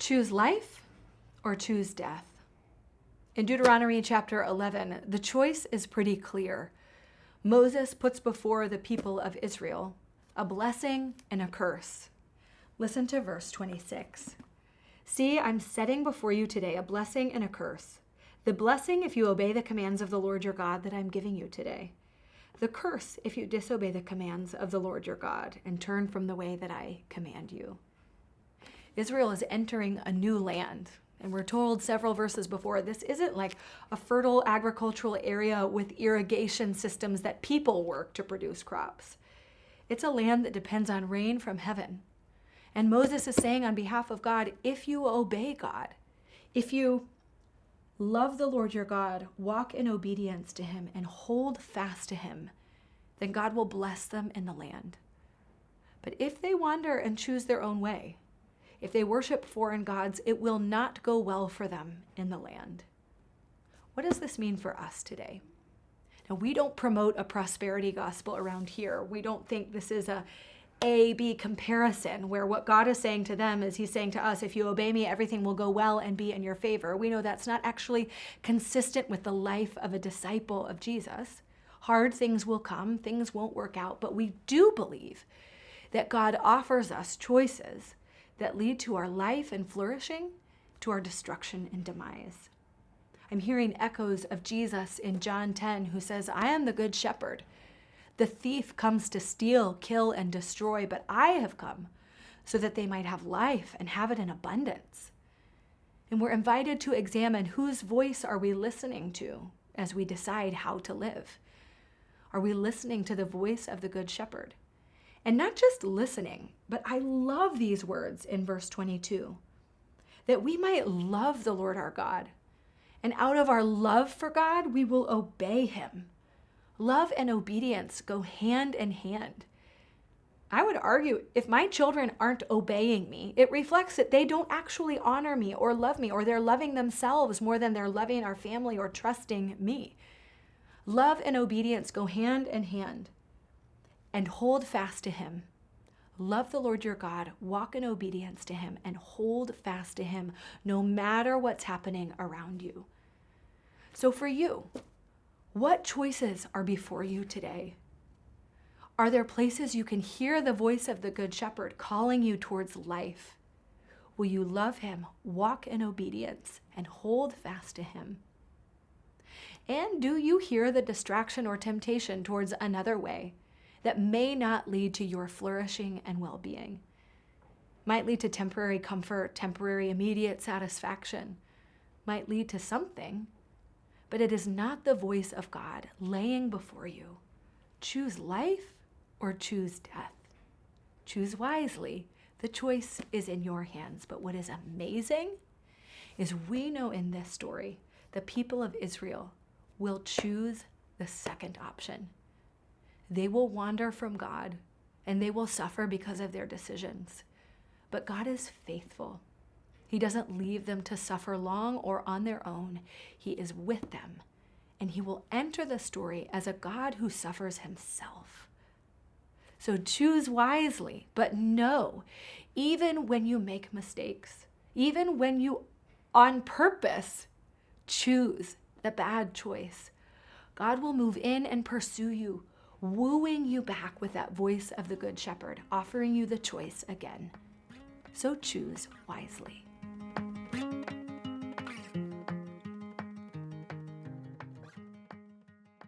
Choose life or choose death? In Deuteronomy chapter 11, the choice is pretty clear. Moses puts before the people of Israel a blessing and a curse. Listen to verse 26. See, I'm setting before you today a blessing and a curse. The blessing if you obey the commands of the Lord your God that I'm giving you today. The curse if you disobey the commands of the Lord your God and turn from the way that I command you. Israel is entering a new land. And we're told several verses before, this isn't like a fertile agricultural area with irrigation systems that people work to produce crops. It's a land that depends on rain from heaven. And Moses is saying on behalf of God, if you obey God, if you love the Lord your God, walk in obedience to him, and hold fast to him, then God will bless them in the land. But if they wander and choose their own way, if they worship foreign gods, it will not go well for them in the land. What does this mean for us today? Now, we don't promote a prosperity gospel around here. We don't think this is a A-B comparison where what God is saying to them is he's saying to us, if you obey me, everything will go well and be in your favor. We know that's not actually consistent with the life of a disciple of Jesus. Hard things will come, things won't work out, but we do believe that God offers us choices that lead to our life and flourishing, to our destruction and demise. I'm hearing echoes of Jesus in John 10, who says, I am the good shepherd. The thief comes to steal, kill, and destroy, but I have come so that they might have life and have it in abundance. And we're invited to examine whose voice are we listening to as we decide how to live. Are we listening to the voice of the good shepherd? And not just listening, but I love these words in verse 22, that we might love the Lord our God. And out of our love for God, we will obey him. Love and obedience go hand in hand. I would argue if my children aren't obeying me, it reflects that they don't actually honor me or love me, or they're loving themselves more than they're loving our family or trusting me. Love and obedience go hand in hand. And hold fast to him. Love the Lord your God, walk in obedience to him, and hold fast to him no matter what's happening around you. So for you, what choices are before you today? Are there places you can hear the voice of the Good Shepherd calling you towards life? Will you love him, walk in obedience, and hold fast to him? And do you hear the distraction or temptation towards another way that may not lead to your flourishing and well-being? Might lead to temporary comfort, temporary immediate satisfaction, might lead to something, but it is not the voice of God laying before you. Choose life or choose death. Choose wisely. The choice is in your hands. But what is amazing is we know in this story, the people of Israel will choose the second option. They will wander from God, and they will suffer because of their decisions. But God is faithful. He doesn't leave them to suffer long or on their own. He is with them, and he will enter the story as a God who suffers himself. So choose wisely, but know, even when you make mistakes, even when you on purpose choose the bad choice, God will move in and pursue you, wooing you back with that voice of the Good Shepherd, offering you the choice again. So choose wisely.